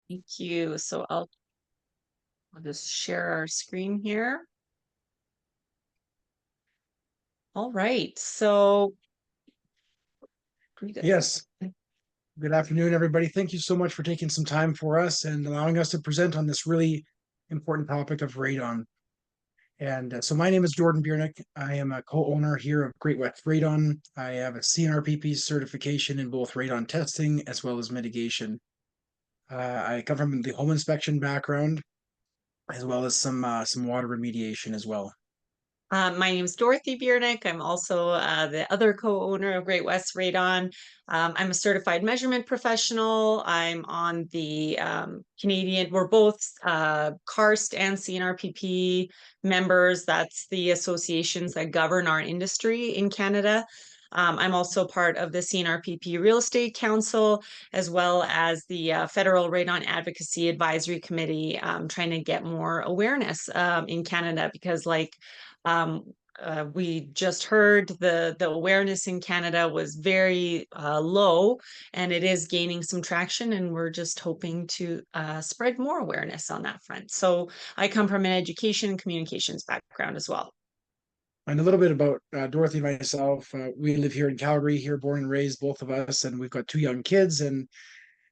Thank you. So I'll just share our screen here. All right. So Yes. Good afternoon, everybody. Thank you so much for taking some time for us and allowing us to present on this really important topic of radon. So my name is Jordan Bewernick. I am a co-owner here of Great West Radon. I have a CNRPP certification in both radon testing as well as mitigation. I come from the home inspection background as well as some water remediation as well. My name is Dorothy Bewernick. I'm also the other co-owner of Great West Radon. I'm a certified measurement professional. I'm on the Canadian, we're both KARST and CNRPP members. That's the associations that govern our industry in Canada. I'm also part of the CNRPP Real Estate Council, as well as the Federal Radon Advocacy Advisory Committee, trying to get more awareness in Canada because, um, we just heard the awareness in Canada was very low, and it is gaining some traction, and we're just hoping to spread more awareness on that front. So I come from an education and communications background as well. And a little bit about Dorothy and myself. We live here in Calgary, here born and raised, both of us, and we've got two young kids. And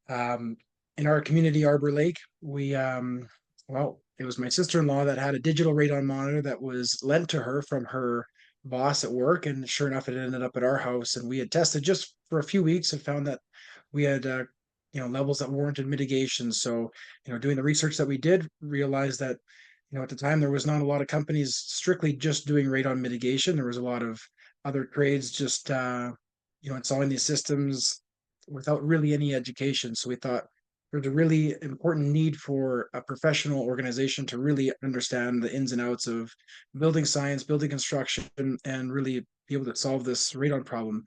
Um, in our community, Arbor Lake, well, it was my sister-in-law that had a digital radon monitor that was lent to her from her boss at work. And sure enough, it ended up at our house. And we had tested just for a few weeks and found that we had, levels that warranted mitigation. So, doing the research that we did, realized that, at the time, there was not a lot of companies strictly just doing radon mitigation. There was a lot of other trades just, installing these systems without really any education. So we thought there's a really important need for a professional organization to really understand the ins and outs of building science, building construction, and really be able to solve this radon problem.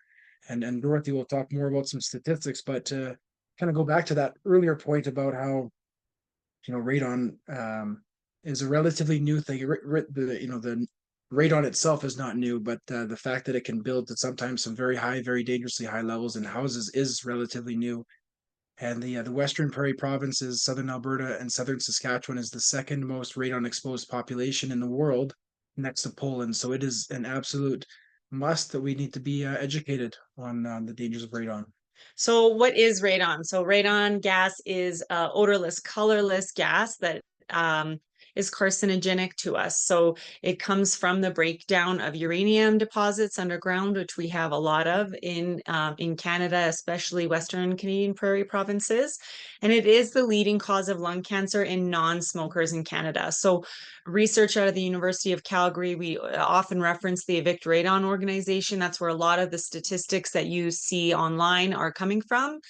And Dorothy will talk more about some statistics, but to kind of go back to that earlier point about how radon is a relatively new thing. The radon itself is not new, but the fact that it can build to sometimes some very high, very dangerously high levels in houses is relatively new. And the Western Prairie provinces, southern Alberta and southern Saskatchewan, is the second most radon exposed population in the world, next to Poland. So it is an absolute must that we need to be educated on the dangers of radon. So what is radon? So radon gas is odorless, colorless gas that is carcinogenic to us. So it comes from the breakdown of uranium deposits underground, which we have a lot of in Canada, especially Western Canadian prairie provinces. And it is the leading cause of lung cancer in non-smokers in Canada. So research out of the University of Calgary, we often reference the Evict Radon organization. That's where a lot of the statistics that you see online are coming from.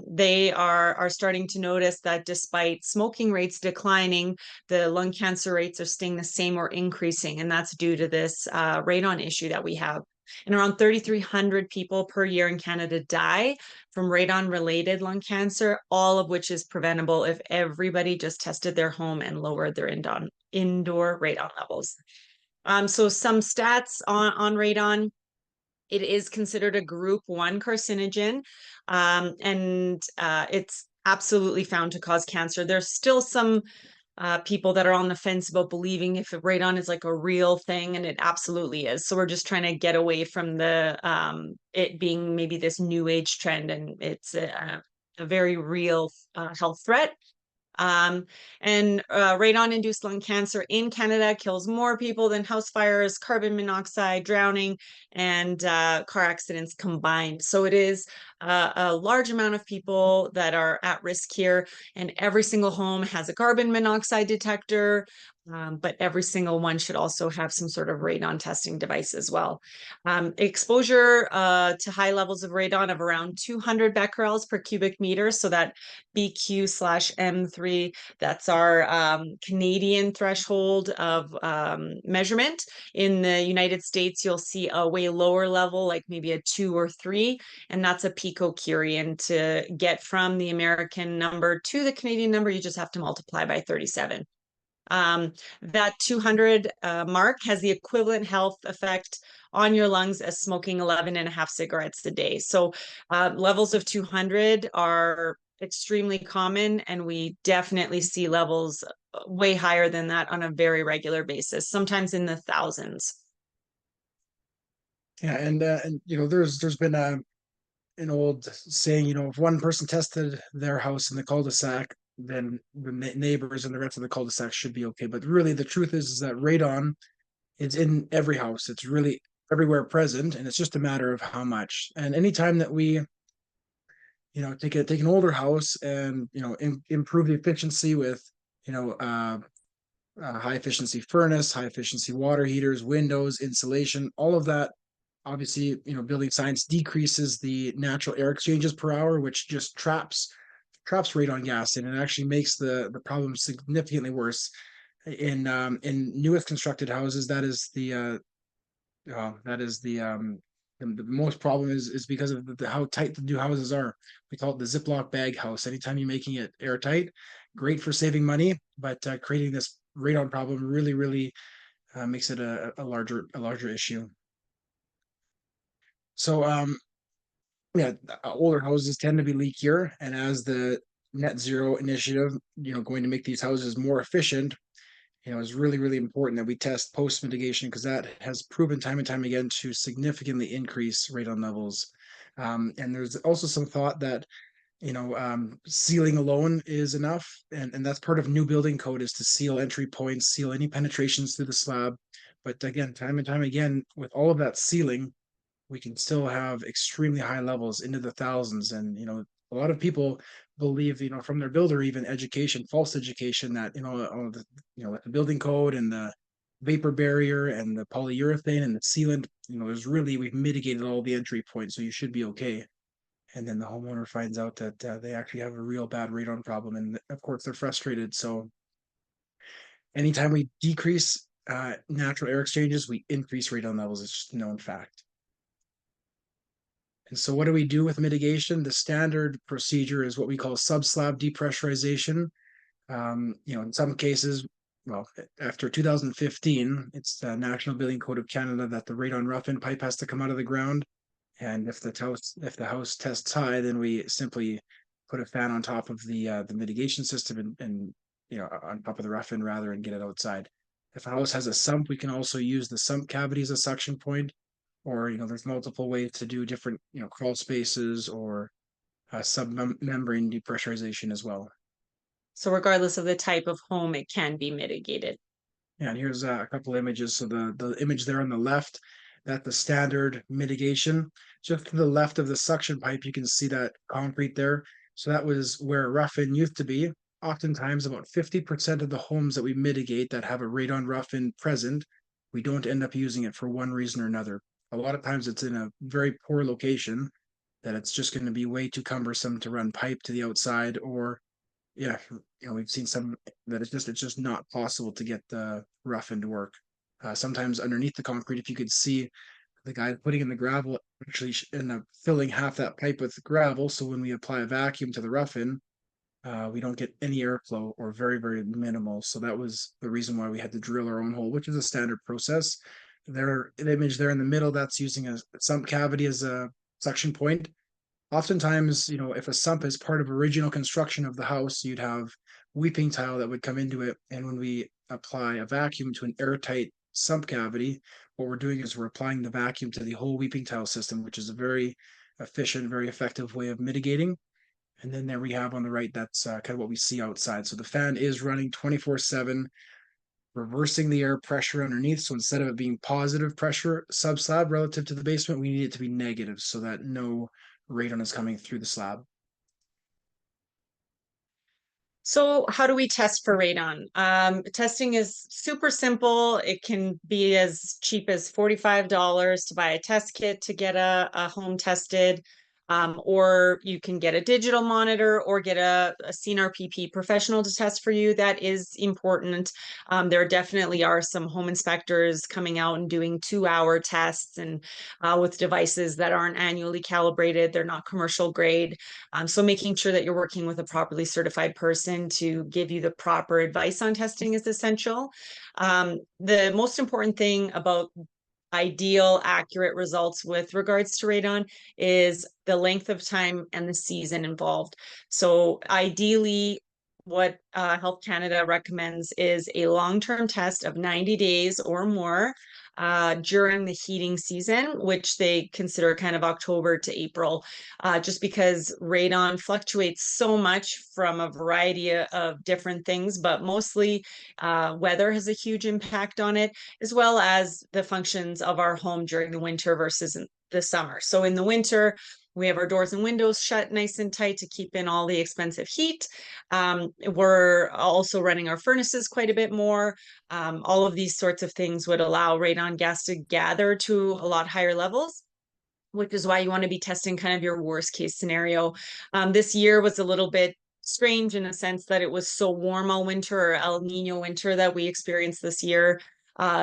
They are starting to notice that despite smoking rates declining, the lung cancer rates are staying the same or increasing, and that's due to this radon issue that we have. And around 3,300 people per year in Canada die from radon related lung cancer, all of which is preventable if everybody just tested their home and lowered their indoor radon levels. So some stats on radon. It is considered a group 1 carcinogen, and it's absolutely found to cause cancer. There's still some people that are on the fence about believing if radon is like a real thing, and it absolutely is. So we're just trying to get away from the it being maybe this new age trend, and it's a very real health threat. Um, and radon-induced lung cancer in Canada kills more people than house fires, carbon monoxide, drowning, and car accidents combined. So it is a large amount of people that are at risk here, and every single home has a carbon monoxide detector, but every single one should also have some sort of radon testing device as well. Exposure to high levels of radon of around 200 becquerels per cubic meter, so that BQ/M3, that's our Canadian threshold of measurement. In the United States, you'll see a way lower level, like maybe a 2 or 3, and that's a picocurie. And to get from the American number to the Canadian number, you just have to multiply by 37. That 200 mark has the equivalent health effect on your lungs as smoking 11 and a half cigarettes a day. So levels of 200 are extremely common, and we definitely see levels way higher than that on a very regular basis, sometimes in the thousands. Yeah, and there's been an old saying, if one person tested their house in the cul-de-sac, then the neighbors and the rest of the cul-de-sac should be okay. But really, the truth is that radon is in every house. It's really everywhere present, and it's just a matter of how much. And anytime that we, take an older house and improve the efficiency with, you know, high efficiency furnace, high efficiency water heaters, windows, insulation, all of that. Obviously, building science decreases the natural air exchanges per hour, which just traps radon gas in and actually makes the problem significantly worse. In newest constructed houses, the most problem is because of how tight the new houses are. We call it the Ziploc bag house. Anytime you're making it airtight, great for saving money, but creating this radon problem really, really makes it a larger issue. So yeah, older houses tend to be leakier, and as the net zero initiative, going to make these houses more efficient, it's really, really important that we test post mitigation because that has proven time and time again to significantly increase radon levels. And there's also some thought that sealing alone is enough, and that's part of new building code is to seal entry points, seal any penetrations through the slab. But again, time and time again, with all of that sealing, we can still have extremely high levels into the thousands. And a lot of people believe, from their builder, even education, false education, that with the building code and the vapor barrier and the polyurethane and the sealant, there's really, we've mitigated all the entry points, so you should be okay. And then the homeowner finds out that they actually have a real bad radon problem, and of course they're frustrated. So anytime we decrease natural air exchanges, we increase radon levels. It's just a known fact. And so what do we do with mitigation? The standard procedure is what we call subslab depressurization. In some cases, well, after 2015, it's the National Building Code of Canada that the radon rough-in pipe has to come out of the ground. And if the house tests high, then we simply put a fan on top of the mitigation system and on top of the rough-in rather and get it outside. If a house has a sump, we can also use the sump cavity as a suction point, or there's multiple ways to do different crawl spaces or submembrane depressurization as well. So regardless of the type of home, it can be mitigated. Yeah, and here's a couple images. So the image there on the left, that's the standard mitigation. Just to the left of the suction pipe, you can see that concrete there. So that was where rough-in used to be. Oftentimes, about 50% of the homes that we mitigate that have a radon rough-in present, we don't end up using it for one reason or another. A lot of times it's in a very poor location that it's just going to be way too cumbersome to run pipe to the outside, or yeah, we've seen some that it's just not possible to get the rough into work. Sometimes underneath the concrete, if you could see the guy putting in the gravel, actually end up filling half that pipe with gravel. So when we apply a vacuum to the rough-in, we don't get any airflow or very, very minimal. So that was the reason why we had to drill our own hole, which is a standard process. There, the image there in the middle, that's using a sump cavity as a suction point. Oftentimes, if a sump is part of original construction of the house, you'd have weeping tile that would come into it. And when we apply a vacuum to an airtight sump cavity, what we're doing is we're applying the vacuum to the whole weeping tile system, which is a very efficient, very effective way of mitigating. And then there we have on the right, that's kind of what we see outside. So the fan is running 24/7, reversing the air pressure underneath. So instead of it being positive pressure sub slab relative to the basement, we need it to be negative so that no radon is coming through the slab. So how do we test for radon? Testing is super simple. It can be as cheap as $45 to buy a test kit to get a home tested. Or you can get a digital monitor or get a CNRPP professional to test for you. That is important. There definitely are some home inspectors coming out and doing 2-hour tests and with devices that aren't annually calibrated. They're not commercial grade. So making sure that you're working with a properly certified person to give you the proper advice on testing is essential. The most important thing about ideal, accurate results with regards to radon is the length of time and the season involved. So ideally, what Health Canada recommends is a long-term test of 90 days or more during the heating season, which they consider kind of October to April, just because radon fluctuates so much from a variety of different things, but mostly weather has a huge impact on it, as well as the functions of our home during the winter versus in the summer. So in the winter, we have our doors and windows shut nice and tight to keep in all the expensive heat. We're also running our furnaces quite a bit more. All of these sorts of things would allow radon gas to gather to a lot higher levels, which is why you want to be testing kind of your worst case scenario. This year was a little bit strange in a sense that it was so warm all winter, or El Nino winter that we experienced this year.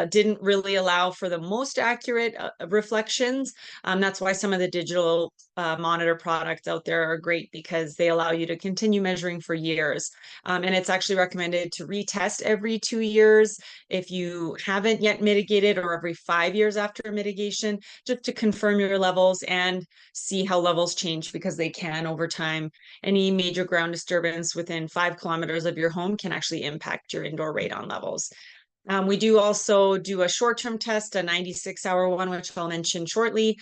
Didn't really allow for the most accurate reflections. That's why some of the digital monitor products out there are great, because they allow you to continue measuring for years. And it's actually recommended to retest every 2 years if you haven't yet mitigated, or every 5 years after mitigation, just to confirm your levels and see how levels change, because they can over time. Any major ground disturbance within 5 kilometers of your home can actually impact your indoor radon levels. We do also do a short-term test, a 96-hour one, which I'll mention shortly.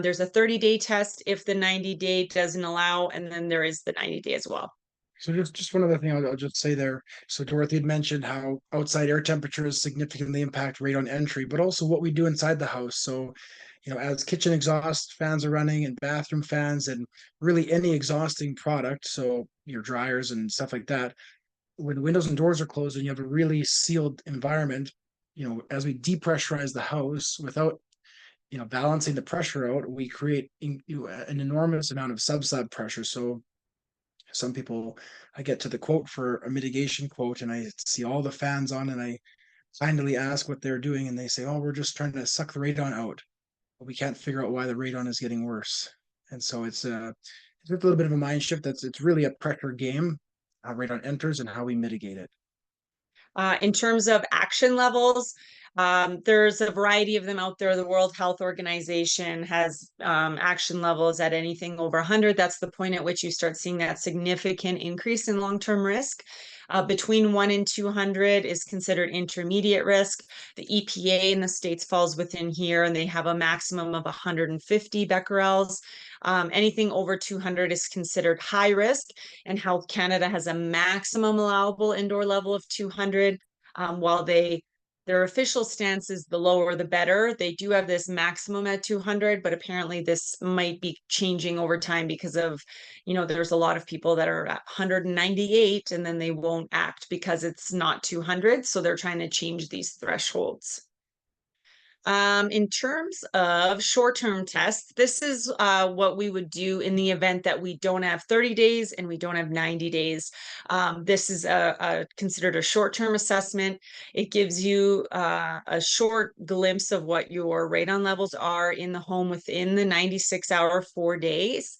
There's a 30-day test if the 90-day doesn't allow, and then there is the 90-day as well. So just one other thing I'll just say there. So Dorothy had mentioned how outside air temperatures significantly impact radon entry, but also what we do inside the house. So, as kitchen exhaust fans are running and bathroom fans and really any exhausting product, so your dryers and stuff like that, when the windows and doors are closed and you have a really sealed environment, as we depressurize the house without, balancing the pressure out, we create an enormous amount of sub pressure. So some people, I get to the quote for a mitigation quote and I see all the fans on and I finally ask what they're doing and they say, oh, we're just trying to suck the radon out. But we can't figure out why the radon is getting worse. And so it's a little bit of a mind shift. It's really a pressure game, how radon enters and how we mitigate it. In terms of action levels, there's a variety of them out there. The World Health Organization has action levels at anything over 100. That's the point at which you start seeing that significant increase in long-term risk. Between 1 and 200 is considered intermediate risk. The EPA in the States falls within here, and they have a maximum of 150 becquerels. Anything over 200 is considered high risk, and Health Canada has a maximum allowable indoor level of 200. While their official stance is the lower the better, they do have this maximum at 200, but apparently this might be changing over time because of, there's a lot of people that are at 198 and then they won't act because it's not 200. So they're trying to change these thresholds. In terms of short-term tests, this is what we would do in the event that we don't have 30 days and we don't have 90 days. This is considered a short-term assessment. It gives you a short glimpse of what your radon levels are in the home within the 96-hour 4 days.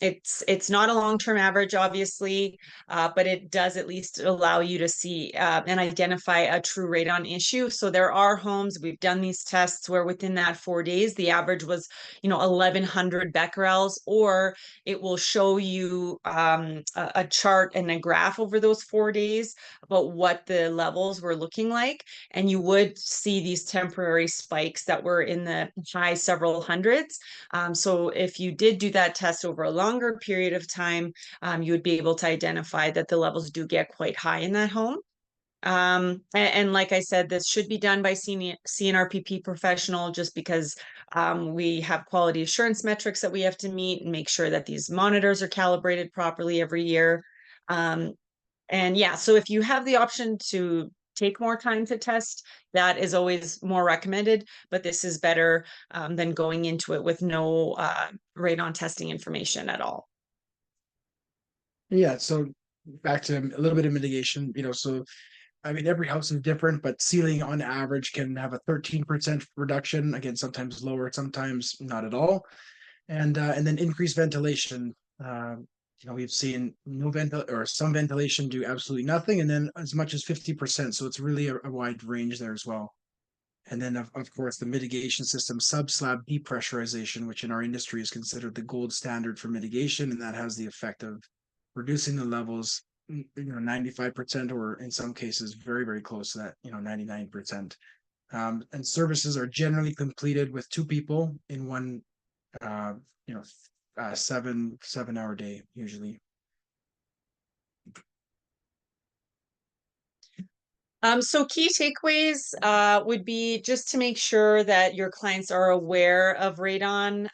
It's not a long-term average, obviously, but it does at least allow you to see and identify a true radon issue. So there are homes, we've done these tests where within that 4 days, the average was, 1100 becquerels, or it will show you a chart and a graph over those 4 days about what the levels were looking like. And you would see these temporary spikes that were in the high several hundreds. So if you did do that test over a longer period of time, you would be able to identify that the levels do get quite high in that home. And like I said, this should be done by CNRPP professional, just because we have quality assurance metrics that we have to meet and make sure that these monitors are calibrated properly every year. And yeah, so if you have the option to take more time to test, that is always more recommended, but this is better than going into it with no radon testing information at all. Yeah, so back to a little bit of mitigation, so I mean, every house is different, but ceiling on average can have a 13% reduction. Again, sometimes lower, sometimes not at all. And then increased ventilation. We've seen no ventil or some ventilation do absolutely nothing, and then as much as 50%. So it's really a wide range there as well. And then, of course, the mitigation system sub-slab depressurization, which in our industry is considered the gold standard for mitigation. And that has the effect of reducing the levels, 95%, or in some cases, very, very close to that, 99%. And services are generally completed with two people in one, uh, 7-hour day, usually. So key takeaways would be just to make sure that your clients are aware of radon.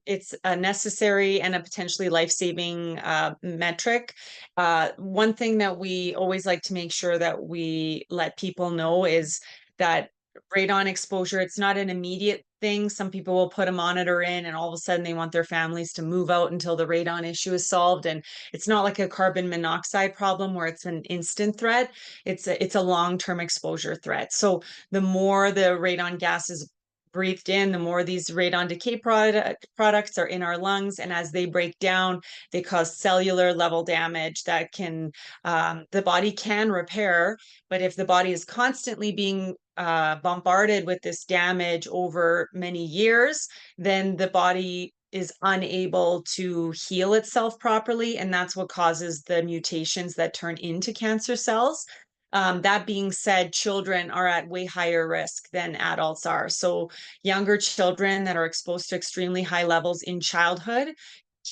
It's a necessary and a potentially life-saving metric. One thing that we always like to make sure that we let people know is that radon exposure, it's not an immediate thing. Some people will put a monitor in and all of a sudden they want their families to move out until the radon issue is solved. And it's not like a carbon monoxide problem where it's an instant threat. It's a long-term exposure threat. So the more the radon gas is breathed in, the more these radon decay products are in our lungs, and as they break down, they cause cellular level damage that can the body can repair. But if the body is constantly being bombarded with this damage over many years, then the body is unable to heal itself properly, and that's what causes the mutations that turn into cancer cells. That being said, children are at way higher risk than adults are. So younger children that are exposed to extremely high levels in childhood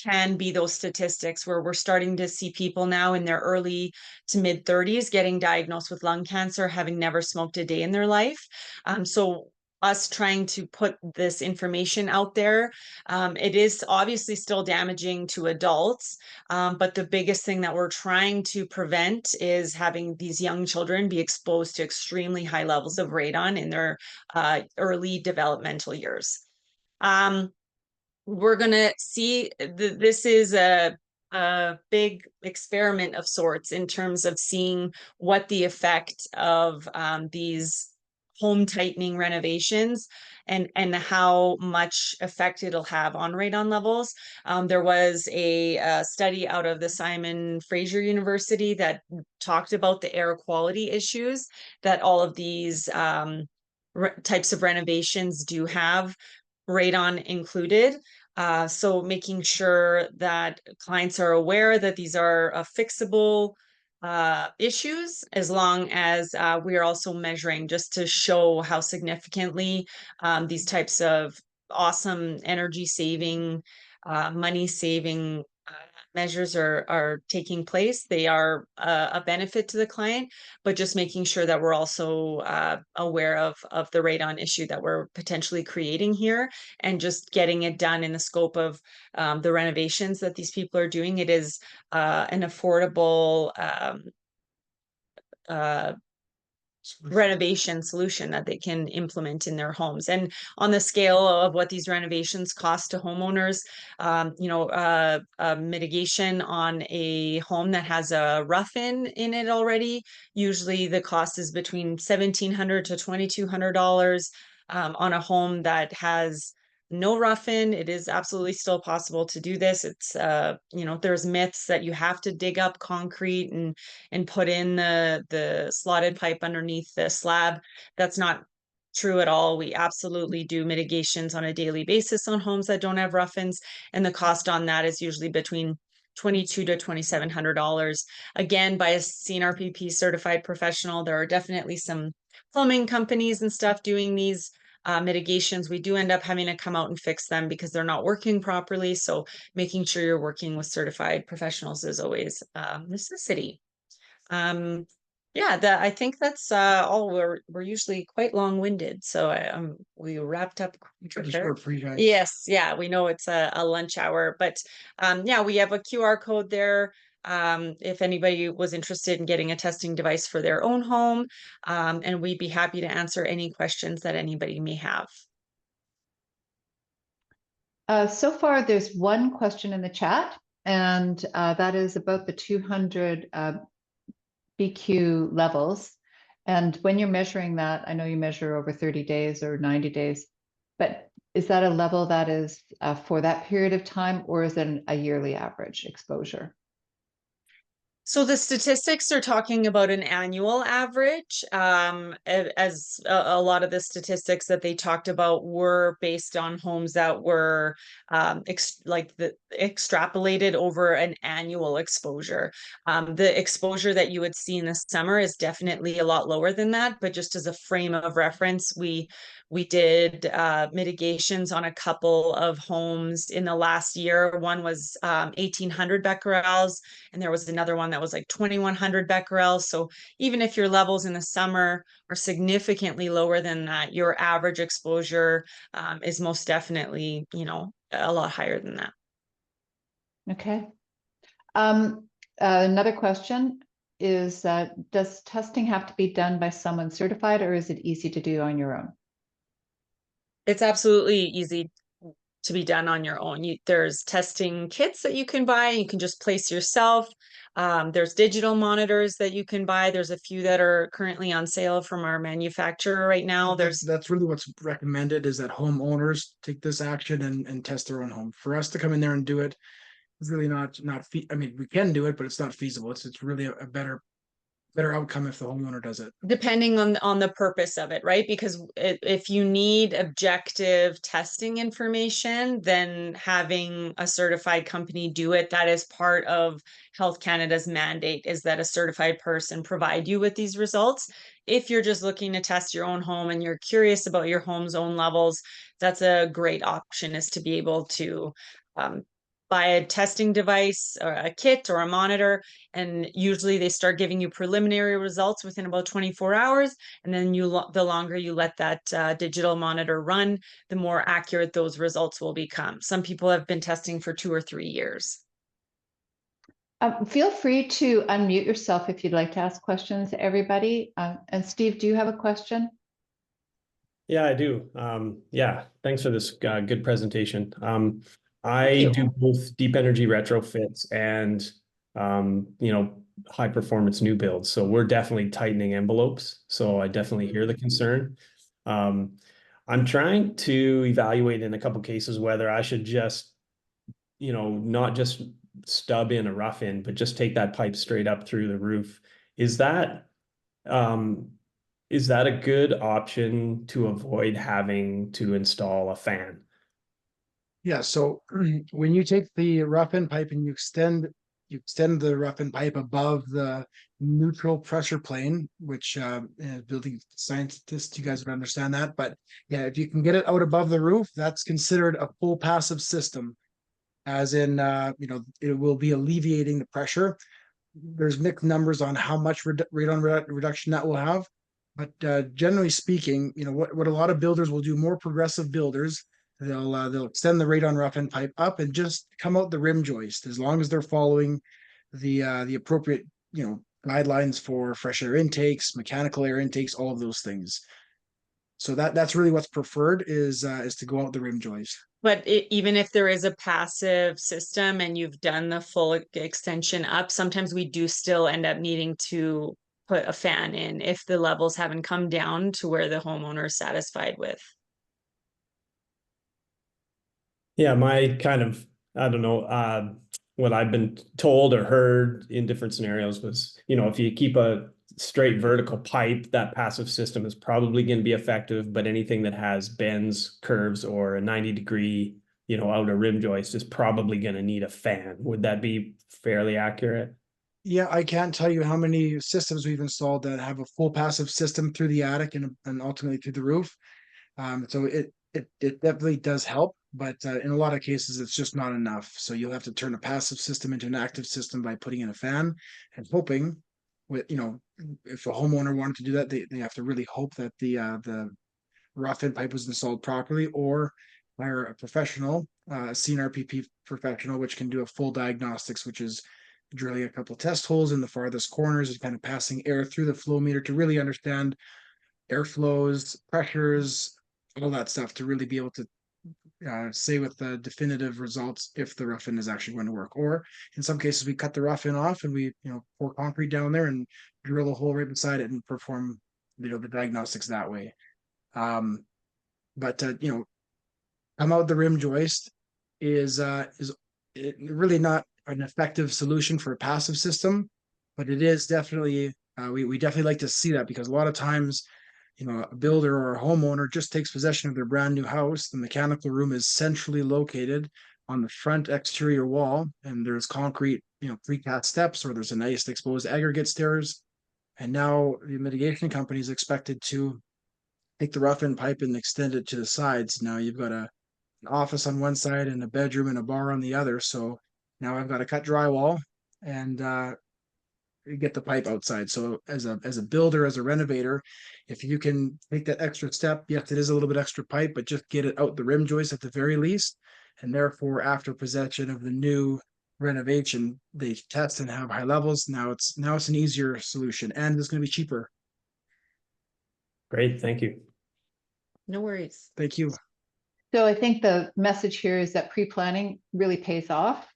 can be those statistics where we're starting to see people now in their early to mid 30s getting diagnosed with lung cancer, having never smoked a day in their life. So us trying to put this information out there, it is obviously still damaging to adults, but the biggest thing that we're trying to prevent is having these young children be exposed to extremely high levels of radon in their early developmental years. We're going to see this is a big experiment of sorts in terms of seeing what the effect of these home tightening renovations and how much effect it'll have on radon levels. There was a study out of the Simon Fraser University that talked about the air quality issues that all of these types of renovations do have, radon included. So making sure that clients are aware that these are fixable issues, as long as we are also measuring just to show how significantly these types of awesome energy saving, money saving measures are taking place. They are a benefit to the client, but just making sure that we're also aware of the radon issue that we're potentially creating here, and just getting it done in the scope of the renovations that these people are doing. It is an affordable renovation solution that they can implement in their homes. And on the scale of what these renovations cost to homeowners, mitigation on a home that has a rough-in it already, usually the cost is between $1,700 to $2,200. On a home that has no rough-in, it is absolutely still possible to do this. It's there's myths that you have to dig up concrete and put in the slotted pipe underneath the slab. That's not true at all. We absolutely do mitigations on a daily basis on homes that don't have rough-ins, and the cost on that is usually between $2,200 to $2,700. Again, by a CNRPP certified professional. There are definitely some plumbing companies and stuff doing these mitigations. We do end up having to come out and fix them because they're not working properly. So making sure you're working with certified professionals is always a necessity. Yeah, I think that's all. We're usually quite long-winded, so we wrapped up. Pretty short for you guys. Yes, yeah, we know it's a lunch hour, but yeah, we have a QR code there. If anybody was interested in getting a testing device for their own home, and we'd be happy to answer any questions that anybody may have. So far, there's one question in the chat, and that is about the 200 BQ levels. And when you're measuring that, I know you measure over 30 days or 90 days, but is that a level that is for that period of time, or is it a yearly average exposure? So the statistics are talking about an annual average, as a lot of the statistics that they talked about were based on homes that were extrapolated over an annual exposure. The exposure that you would see in the summer is definitely a lot lower than that, but just as a frame of reference, we did mitigations on a couple of homes in the last year. One was 1,800 becquerels, and there was another one that was like 2,100 becquerels. So even if your levels in the summer are significantly lower than that, your average exposure is most definitely, a lot higher than that. Okay. Another question is, does testing have to be done by someone certified, or is it easy to do on your own? It's absolutely easy to be done on your own. There's testing kits that you can buy. You can just place yourself. There's digital monitors that you can buy. There's a few that are currently on sale from our manufacturer right now. That's really what's recommended, is that homeowners take this action and test their own home. For us to come in there and do it, it's really not I mean, we can do it, but it's not feasible. It's really a better outcome if the homeowner does it. Depending on the purpose of it, right? Because if you need objective testing information, then having a certified company do it, that is part of Health Canada's mandate, is that a certified person provide you with these results. If you're just looking to test your own home and you're curious about your home's own levels, that's a great option, is to be able to buy a testing device or a kit or a monitor, and usually they start giving you preliminary results within about 24 hours, and then the longer you let that digital monitor run, the more accurate those results will become. Some people have been testing for 2 or 3 years. Feel free to unmute yourself if you'd like to ask questions, everybody. And Steve, do you have a question? Yeah, I do. Yeah, thanks for this good presentation. I do both deep energy retrofits and, high performance new builds. So we're definitely tightening envelopes. So I definitely hear the concern. I'm trying to evaluate in a couple cases whether I should just, not just stub in a rough in, but just take that pipe straight up through the roof. Is that a good option to avoid having to install a fan? Yeah, so when you take the rough-in pipe and you extend the rough-in pipe above the neutral pressure plane, which building scientists, you guys would understand that. But yeah, if you can get it out above the roof, that's considered a full passive system, as in it will be alleviating the pressure. There's mixed numbers on how much radon reduction that will have, but generally speaking, what a lot of builders will do, more progressive builders, they'll extend the radon rough-in pipe up and just come out the rim joist, as long as they're following the appropriate guidelines for fresh air intakes, mechanical air intakes, all of those things. So that's really what's preferred, is to go out the rim joist. But even if there is a passive system and you've done the full extension up, sometimes we do still end up needing to put a fan in if the levels haven't come down to where the homeowner is satisfied with. Yeah, my kind of, I don't know, what I've been told or heard in different scenarios was, if you keep a straight vertical pipe, that passive system is probably going to be effective, but anything that has bends, curves, or a 90-degree, outer rim joist is probably going to need a fan. Would that be fairly accurate? Yeah, I can't tell you how many systems we've installed that have a full passive system through the attic and ultimately through the roof. So it definitely does help, but in a lot of cases, it's just not enough. So you'll have to turn a passive system into an active system by putting in a fan and hoping if a homeowner wanted to do that, they have to really hope that the rough-in pipe was installed properly, or hire a professional, CNRPP professional, which can do a full diagnostics, which is drilling a couple test holes in the farthest corners and kind of passing air through the flow meter to really understand airflows, pressures, all that stuff, to really be able to say with the definitive results if the rough-in is actually going to work. Or in some cases, we cut the rough-in off and we pour concrete down there and drill a hole right beside it and perform the diagnostics that way. But come out the rim joist is really not an effective solution for a passive system. but it is definitely, we definitely like to see that, because a lot of times, a builder or a homeowner just takes possession of their brand new house. The mechanical room is centrally located on the front exterior wall, and there's concrete, precast steps, or there's a nice exposed aggregate stairs. And now the mitigation company is expected to take the rough-in pipe and extend it to the sides. Now you've got an office on one side and a bedroom and a bar on the other. So now I've got to cut drywall and get the pipe outside. So as a builder, as a renovator, if you can take that extra step, yes, it is a little bit extra pipe, but just get it out the rim joist at the very least. And therefore, after possession of the new renovation, they test and have high levels. Now it's an easier solution, and it's going to be cheaper. Great, thank you. No worries. Thank you. So I think the message here is that pre-planning really pays off,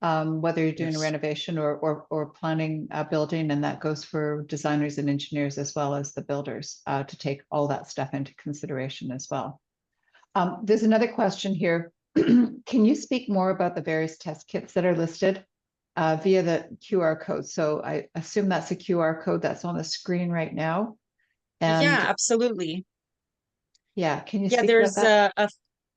whether you're doing a Yes. renovation or planning a building, and that goes for designers and engineers as well as the builders, to take all that stuff into consideration as well. There's another question here. Can you speak more about the various test kits that are listed via the QR code? So I assume that's a QR code that's on the screen right now. And Yeah, absolutely. yeah, can you Yeah, speak there's about that?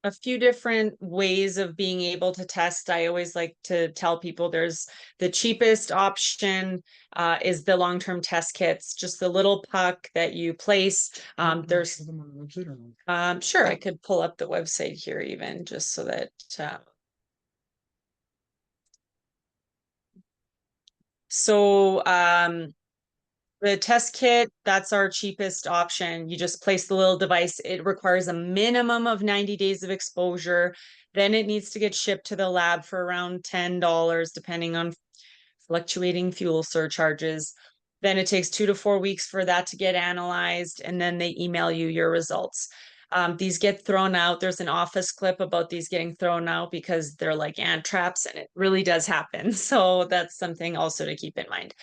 a few different ways of being able to test. I always like to tell people there's the cheapest option is the long-term test kits, just the little puck that you place. There's sure, I could pull up the website here even just so that the test kit, that's our cheapest option. You just place the little device. It requires a minimum of 90 days of exposure. Then it needs to get shipped to the lab for around $10, depending on fluctuating fuel surcharges. Then it takes 2 to 4 weeks for that to get analyzed, and then they email you your results. These get thrown out. There's an office clip about these getting thrown out because they're like ant traps, and it really does happen. So that's something also to keep in mind.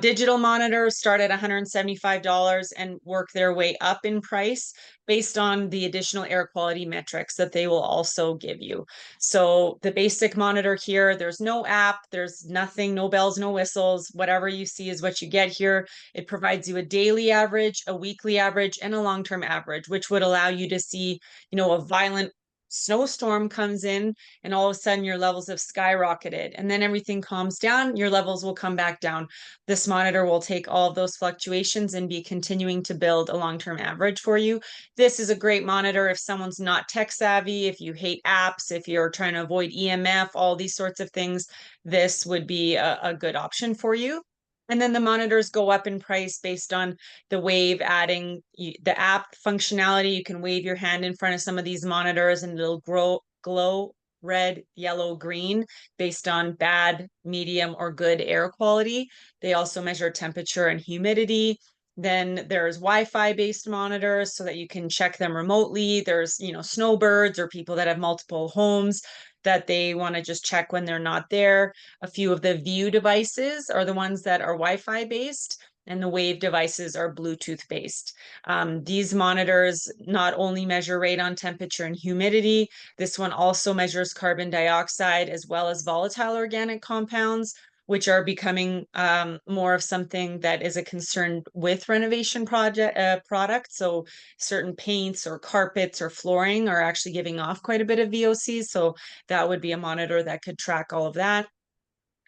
Digital monitors start at $175 and work their way up in price based on the additional air quality metrics that they will also give you. So the basic monitor here, there's no app, there's nothing, no bells, no whistles. Whatever you see is what you get here. It provides you a daily average, a weekly average, and a long-term average, which would allow you to see, a violent snowstorm comes in and all of a sudden your levels have skyrocketed, and then everything calms down, your levels will come back down. This monitor will take all of those fluctuations and be continuing to build a long-term average for you. This is a great monitor if someone's not tech savvy, if you hate apps, if you're trying to avoid EMF, all these sorts of things. This would be a good option for you. And then the monitors go up in price based on the wave, adding the app functionality. You can wave your hand in front of some of these monitors and it'll glow red, yellow, green based on bad, medium, or good air quality. They also measure temperature and humidity. Then there's Wi-Fi based monitors so that you can check them remotely. There's, snowbirds or people that have multiple homes that they want to just check when they're not there. A few of the View devices are the ones that are Wi-Fi based, and the Wave devices are Bluetooth based. These monitors not only measure radon temperature and humidity, this one also measures carbon dioxide as well as volatile organic compounds, which are becoming more of something that is a concern with renovation products. So certain paints or carpets or flooring are actually giving off quite a bit of VOCs. So that would be a monitor that could track all of that.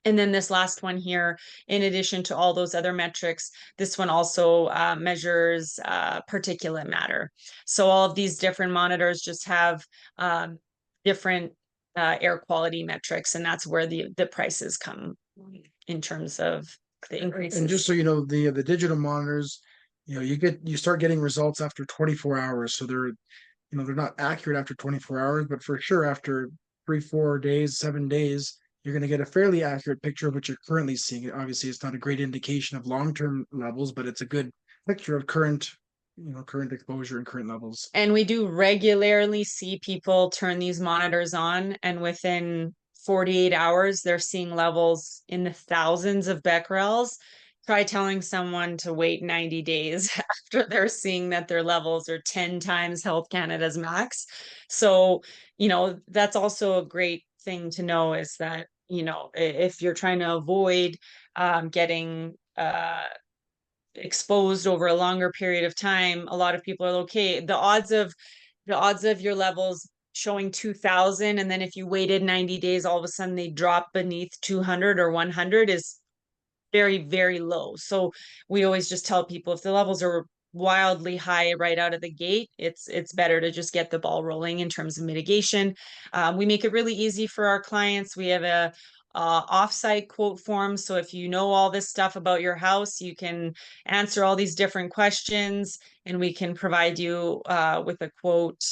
And then this last one here, in addition to all those other metrics, this one also measures particulate matter. So all of these different monitors just have different air quality metrics, and that's where the prices come in terms of the increases. And just so you know, the digital monitors, you start getting results after 24 hours. So they're not accurate after 24 hours, but for sure after 3, 4 days, 7 days, you're going to get a fairly accurate picture of what you're currently seeing. Obviously, it's not a great indication of long-term levels, but it's a good picture of current exposure and current levels. And we do regularly see people turn these monitors on, and within 48 hours, they're seeing levels in the thousands of becquerels. Try telling someone to wait 90 days after they're seeing that their levels are 10 times Health Canada's max. So, that's also a great thing to know, is that if you're trying to avoid getting exposed over a longer period of time, a lot of people are okay. The odds of your levels showing 2000, and then if you waited 90 days, all of a sudden they drop beneath 200 or 100 is very, very low. So we always just tell people if the levels are wildly high right out of the gate, it's better to just get the ball rolling in terms of mitigation. We make it really easy for our clients. We have a offsite quote form. So if you know all this stuff about your house, you can answer all these different questions, and we can provide you with a quote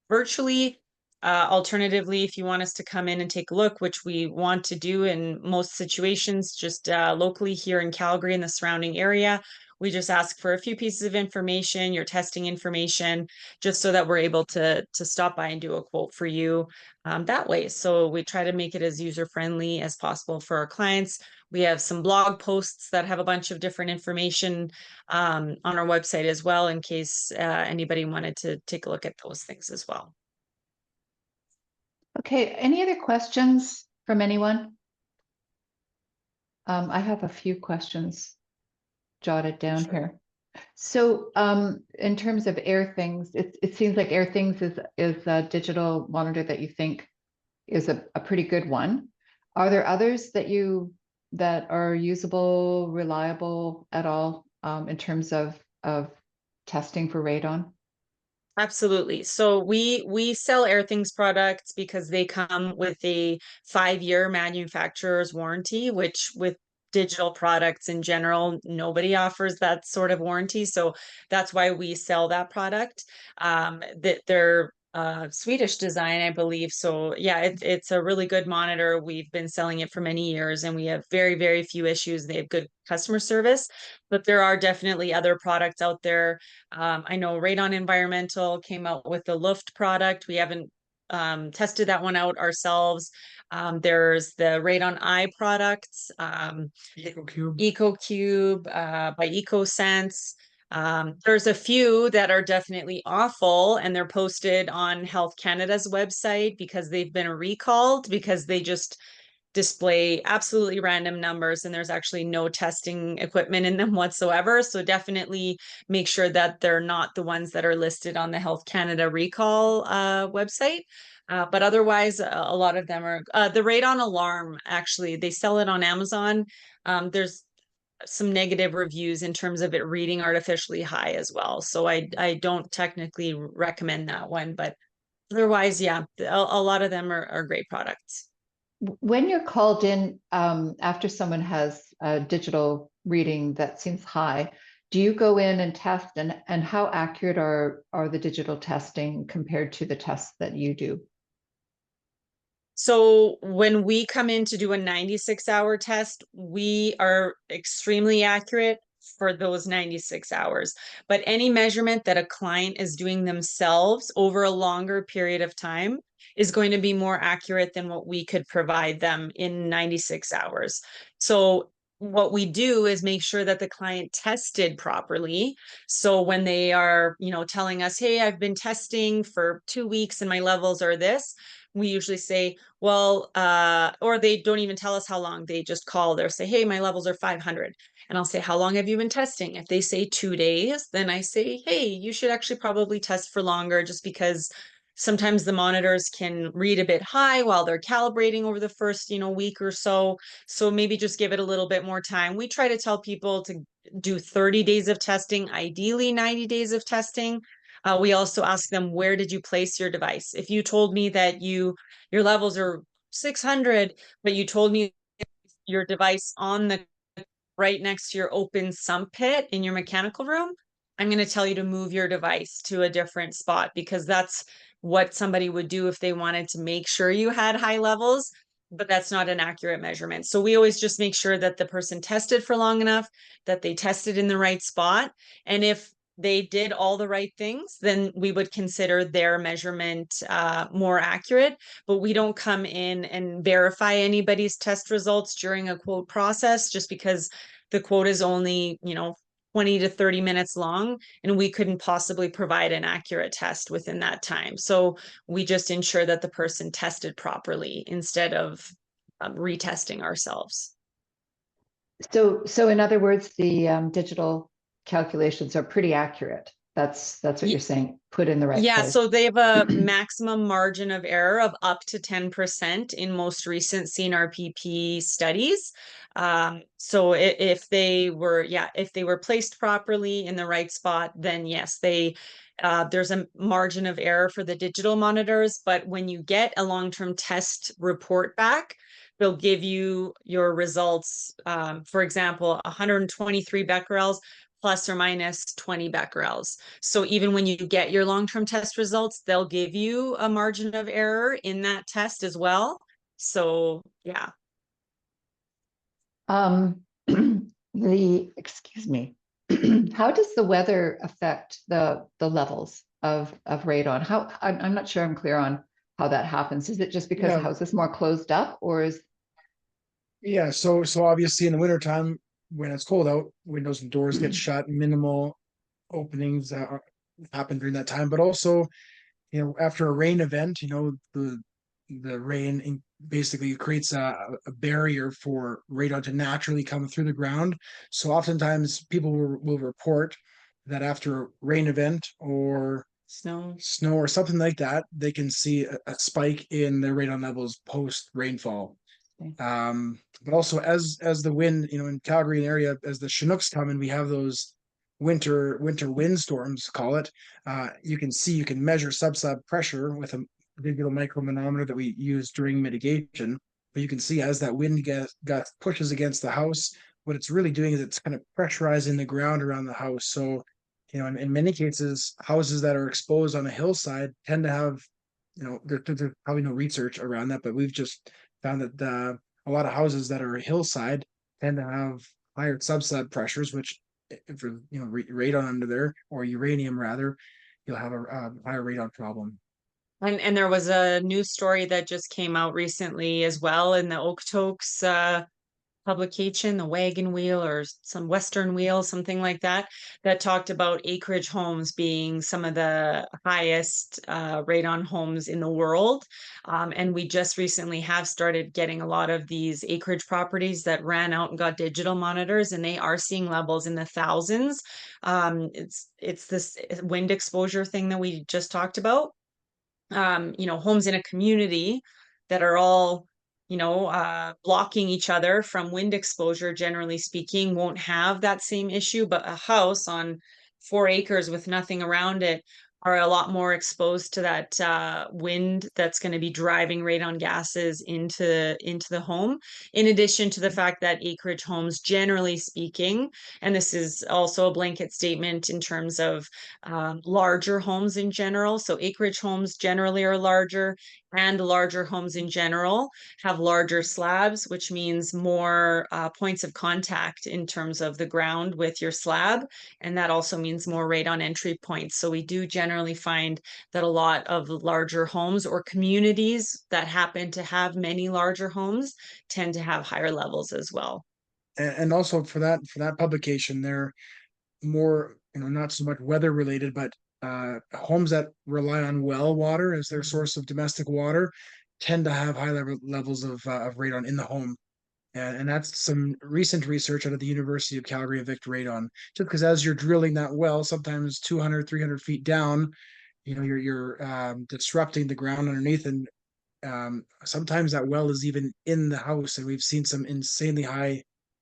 virtually. Alternatively, if you want us to come in and take a look, which we want to do in most situations, just locally here in Calgary and the surrounding area, we just ask for a few pieces of information, your testing information, just so that we're able to stop by and do a quote for you that way. So we try to make it as user-friendly as possible for our clients. We have some blog posts that have a bunch of different information on our website as well, in case anybody wanted to take a look at those things as well. Okay, any other questions from anyone? I have a few questions jotted down here. So in terms of AirThings, it seems like AirThings is a digital monitor that you think is a pretty good one. Are there others that are usable, reliable at all in terms of testing for radon? Absolutely. So we sell AirThings products because they come with a 5-year manufacturer's warranty, which with digital products in general, nobody offers that sort of warranty. So that's why we sell that product. That they're Swedish design, I believe. So yeah, it's a really good monitor. We've been selling it for many years, and we have very, very few issues. They have good customer service, but there are definitely other products out there. I know Radon Environmental came out with the Luft product. We haven't tested that one out ourselves. There's the Radon Eye products, EcoCube by EcoSense. There's a few that are definitely awful, and they're posted on Health Canada's website because they've been recalled because they just display absolutely random numbers, and there's actually no testing equipment in them whatsoever. So definitely make sure that they're not the ones that are listed on the Health Canada recall website. But otherwise, a lot of them are the Radon Alarm. Actually, they sell it on Amazon. There's some negative reviews in terms of it reading artificially high as well. So I don't technically recommend that one, but otherwise, yeah, a lot of them are great products. When you're called in after someone has a digital reading that seems high, do you go in and test, and how accurate are the digital testing compared to the tests that you do? So when we come in to do a 96-hour test, we are extremely accurate for those 96 hours. But any measurement that a client is doing themselves over a longer period of time is going to be more accurate than what we could provide them in 96 hours. So what we do is make sure that the client tested properly. So when they are, telling us, hey, I've been testing for 2 weeks and my levels are this, we usually say, well, or they don't even tell us how long. They just call. They'll say, hey, my levels are 500. And I'll say, how long have you been testing? If they say 2 days, then I say, hey, you should actually probably test for longer, just because sometimes the monitors can read a bit high while they're calibrating over the first, week or so. So maybe just give it a little bit more time. We try to tell people to do 30 days of testing, ideally 90 days of testing. We also ask them, where did you place your device? If you told me that your levels are 600, but you told me your device on the right next to your open sump pit in your mechanical room, I'm going to tell you to move your device to a different spot, because that's what somebody would do if they wanted to make sure you had high levels, but that's not an accurate measurement. So we always just make sure that the person tested for long enough, that they tested in the right spot. And if they did all the right things, then we would consider their measurement more accurate. But we don't come in and verify anybody's test results during a quote process, just because the quote is only, 20 to 30 minutes long, and we couldn't possibly provide an accurate test within that time. So we just ensure that the person tested properly instead of retesting ourselves. So in other words, the digital calculations are pretty accurate. That's what you're saying, put in the right Yeah, place. so they have a maximum margin of error of up to 10% in most recent CNRPP studies. So if they were placed properly in the right spot, then yes, there's a margin of error for the digital monitors. But when you get a long-term test report back, they'll give you your results. For example, 123 becquerels plus or minus 20 becquerels. So even when you get your long-term test results, they'll give you a margin of error in that test as well. So yeah. Excuse me. How does the weather affect the levels of radon? How I'm not sure I'm clear on how that happens. Is it just because the Yeah, house is more closed up, or is yeah. So obviously in the wintertime, when it's cold out, windows and doors get shut, minimal openings happen during that time. But also, after a rain event, the rain basically creates a barrier for radon to naturally come through the ground. So oftentimes people will report that after a rain event or snow or something like that, they can see a spike in their radon levels post rainfall. But also as the wind, in Calgary and area, as the Chinooks come and we have those winter windstorms, call it, you can measure sub pressure with a digital micromanometer that we use during mitigation. But you can see as that wind pushes against the house, what it's really doing is it's kind of pressurizing the ground around the house. So, in many cases, houses that are exposed on a hillside tend to have, there's probably no research around that, but we've just found that a lot of houses that are hillside tend to have higher subslab pressures, which if radon under there, or uranium rather, you'll have a higher radon problem. And there was a news story that just came out recently as well in the Okotoks publication, the Wagon Wheel or some Western Wheel, something like that, that talked about acreage homes being some of the highest radon homes in the world. And we just recently have started getting a lot of these acreage properties that ran out and got digital monitors, and they are seeing levels in the thousands. It's this wind exposure thing that we just talked about. Homes in a community that are all, blocking each other from wind exposure, generally speaking, won't have that same issue. But a house on 4 acres with nothing around it are a lot more exposed to that wind that's going to be driving radon gases into the home. In addition to the fact that acreage homes, generally speaking, and this is also a blanket statement in terms of larger homes in general. So acreage homes generally are larger, and larger homes in general have larger slabs, which means more points of contact in terms of the ground with your slab. And that also means more radon entry points. So we do generally find that a lot of larger homes or communities that happen to have many larger homes tend to have higher levels as well. And also for that publication, they're more, not so much weather related, but homes that rely on well water as their source of domestic water tend to have high levels of radon in the home. And that's some recent research out of the University of Calgary Evict Radon. Just because as you're drilling that well, sometimes 200, 300 feet down, you're disrupting the ground underneath, and sometimes that well is even in the house. And we've seen some insanely high,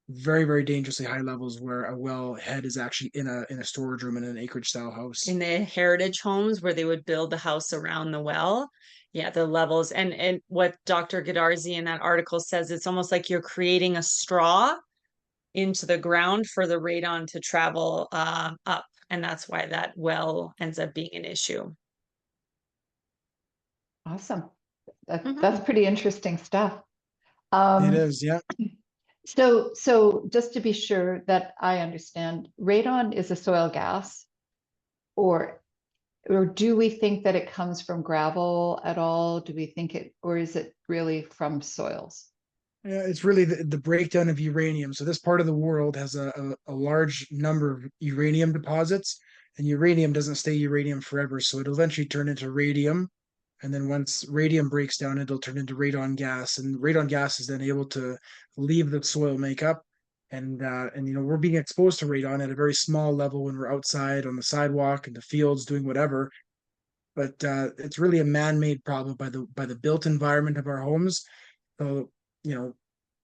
very, very dangerously high levels where a well head is actually in a storage room in an acreage style house. In the heritage homes where they would build the house around the well, yeah, the levels, and what Dr. Godarzi in that article says, it's almost like you're creating a straw into the ground for the radon to travel up, and that's why that well ends up being an issue. awesome? That's pretty interesting stuff. It is, yeah. So just to be sure that I understand, radon is a soil gas, or do we think that it comes from gravel at all? Do we think or is it really from soils? Yeah, it's really the breakdown of uranium. So this part of the world has a large number of uranium deposits, and uranium doesn't stay uranium forever. So it'll eventually turn into radium, And then once radium breaks down, it'll turn into radon gas, and radon gas is then able to leave the soil makeup. And you know, we're being exposed to radon at a very small level when we're outside on the sidewalk in the fields doing whatever. But it's really a man-made problem by the built environment of our homes. So, you know,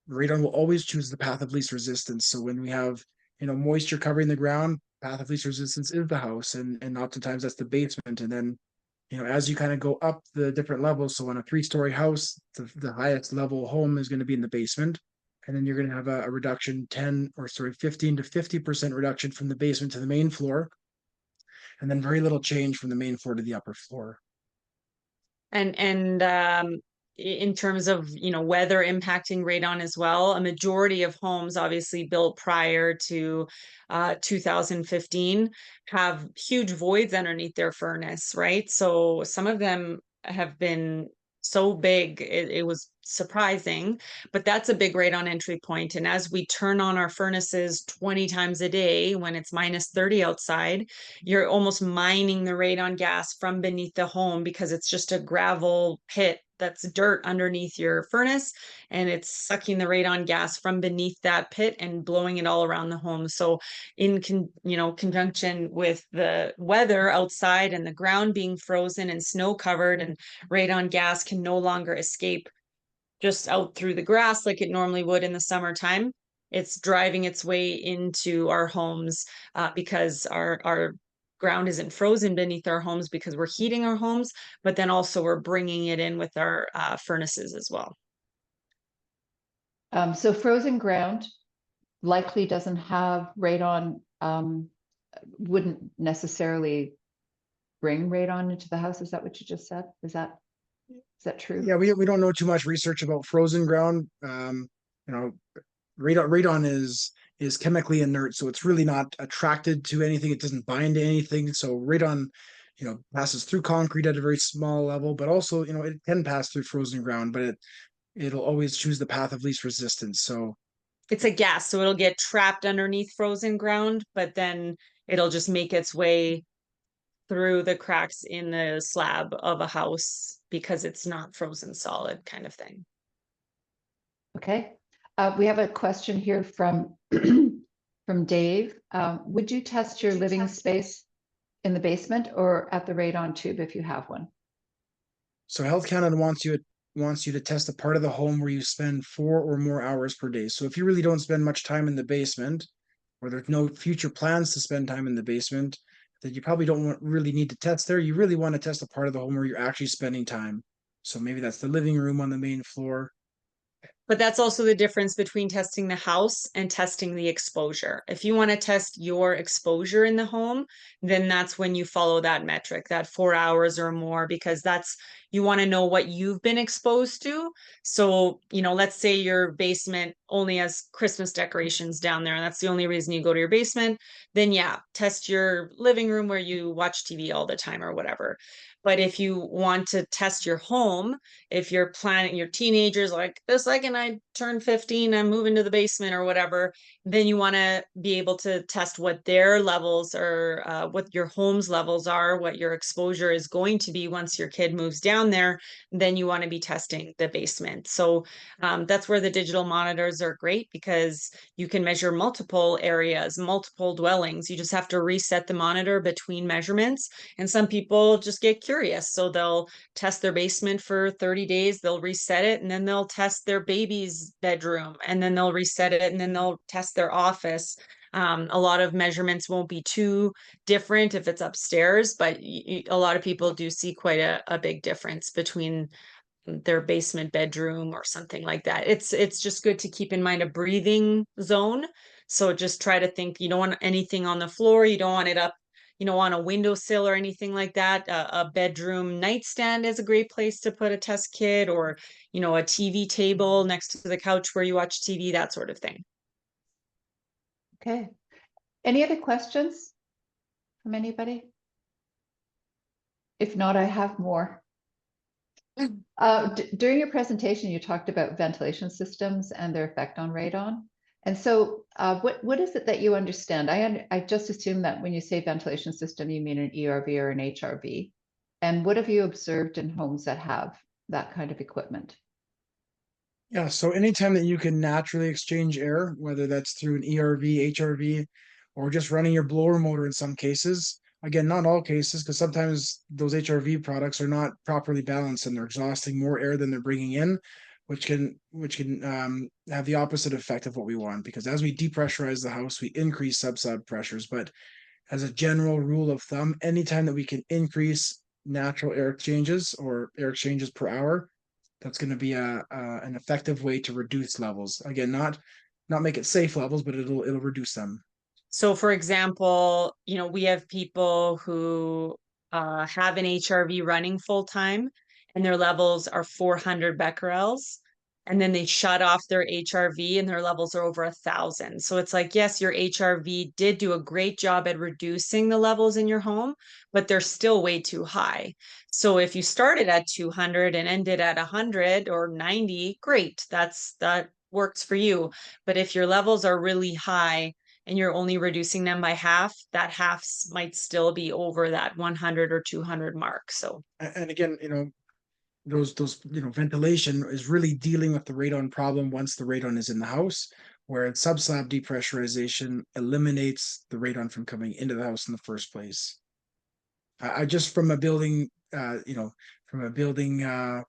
radon will always choose the path of least resistance. So when we have, you know, moisture covering the ground, path of least resistance is the house, and oftentimes that's the basement. And then, you know, as you kind of go up the different levels, so on a 3-story house, the highest level home is going to be in the basement. And then you're going to have a reduction 15 to 50% reduction from the basement to the main floor, and then very little change from the main floor to the upper floor. And in terms of, you know, weather impacting radon as well, a majority of homes obviously built prior to 2015 have huge voids underneath their furnace, right? So some of them have been so big, it was surprising, but that's a big radon entry point. And as we turn on our furnaces 20 times a day when it's minus 30 outside, you're almost mining the radon gas from beneath the home, because it's just a gravel pit that's dirt underneath your furnace, and it's sucking the radon gas from beneath that pit and blowing it all around the home. So in conjunction with the weather outside and the ground being frozen and snow covered, and radon gas can no longer escape just out through the grass like it normally would in the summertime, it's driving its way into our homes, because our ground isn't frozen beneath our homes because we're heating our homes, but then also we're bringing it in with our furnaces as well. So frozen ground likely doesn't have radon, wouldn't necessarily bring radon into the house. Is that what you just said? Is that true? Yeah, we don't know too much research about frozen ground. You know, radon is chemically inert, so it's really not attracted to anything. It doesn't bind to anything. So radon, you know, passes through concrete at a very small level, but also, you know, it can pass through frozen ground, but it'll always choose the path of least resistance. So it's a gas, so it'll get trapped underneath frozen ground, but then it'll just make its way through the cracks in the slab of a house because it's not frozen solid, kind of thing. Okay. We have a question here from from Dave. Would you test your living space in the basement or at the radon tube if you have one? So Health Canada wants you to test a part of the home where you spend 4 or more hours per day. So if you really don't spend much time in the basement, or there's no future plans to spend time in the basement, then you probably don't really need to test there. You really want to test a part of the home where you're actually spending time. So maybe that's the living room on the main floor. But that's also the difference between testing the house and testing the exposure. If you want to test your exposure in the home, then that's when you follow that metric, that 4 hours or more, because that's, you want to know what you've been exposed to. So, you know, let's say your basement only has Christmas decorations down there, and that's the only reason you go to your basement. Then yeah, test your living room where you watch TV all the time or whatever. But if you want to test your home, if you're planning, your teenagers like, the second I turn 15, I'm moving to the basement or whatever, then you want to be able to test what their levels are, what your home's levels are, what your exposure is going to be once your kid moves down there. Then you want to be testing the basement. So that's where the digital monitors are great, because you can measure multiple areas, multiple dwellings. You just have to reset the monitor between measurements. And some people just get curious, so they'll test their basement for 30 days, they'll reset it, and then they'll test their baby's bedroom, and then they'll reset it, and then they'll test their office. A lot of measurements won't be too different if it's upstairs, but a lot of people do see quite a big difference between their basement bedroom or something like that. It's just good to keep in mind a breathing zone. So just try to think, you don't want anything on the floor, you don't want it up, you know, on a windowsill or anything like that. A bedroom nightstand is a great place to put a test kit, or, you know, a TV table next to the couch where you watch TV, that sort of thing. Okay. Any other questions from anybody? If not, I have more. During your presentation, you talked about ventilation systems and their effect on radon. And so what is it that you understand? I just assume that when you say ventilation system, you mean an ERV or an HRV. And what have you observed in homes that have that kind of equipment? Yeah, so anytime that you can naturally exchange air, whether that's through an ERV, HRV, or just running your blower motor in some cases, again, not all cases, because sometimes those HRV products are not properly balanced and they're exhausting more air than they're bringing in, which can have the opposite effect of what we want. Because as we depressurize the house, we increase sub pressures. But as a general rule of thumb, anytime that we can increase natural air exchanges or air exchanges per hour, that's going to be an effective way to reduce levels. Again, not make it safe levels, but it'll reduce them. So for example, we have people who have an HRV running full time and their levels are 400 becquerels. And then they shut off their HRV and their levels are over 1,000. So it's like, yes, your HRV did do a great job at reducing the levels in your home, but they're still way too high. So if you started at 200 and ended at 100 or 90, great. That works for you. But if your levels are really high, and you're only reducing them by half, that half might still be over that 100 or 200 mark. So, and again, those ventilation is really dealing with the radon problem once the radon is in the house, where subslab depressurization eliminates the radon from coming into the house in the first place. I just from a building, from a building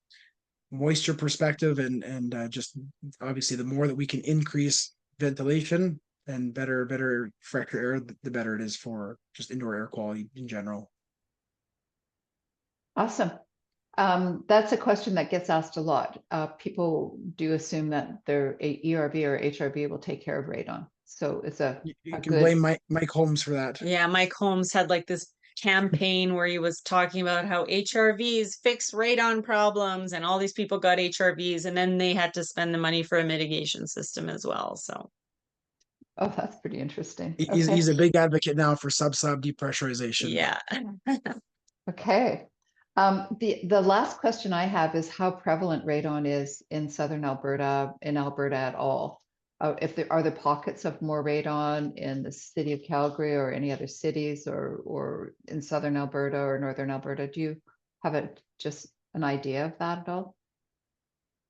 moisture perspective, and just obviously the more that we can increase ventilation and better fresher air, the better it is for just indoor air quality in general. Awesome. That's a question that gets asked a lot. People do assume that their ERV or HRV will take care of radon. So it's You can good blame Mike Holmes for that. yeah, Mike Holmes had like this campaign where he was talking about how HRVs fix radon problems and all these people got HRVs and then they had to spend the money for a mitigation system as well. So, Oh, that's pretty interesting. He's a big advocate now for sub depressurization. yeah. Okay. The last question I have is how prevalent radon is in southern Alberta, in Alberta at all. Are there pockets of more radon in the city of Calgary or any other cities or in southern Alberta or northern Alberta? Do you have just an idea of that at all?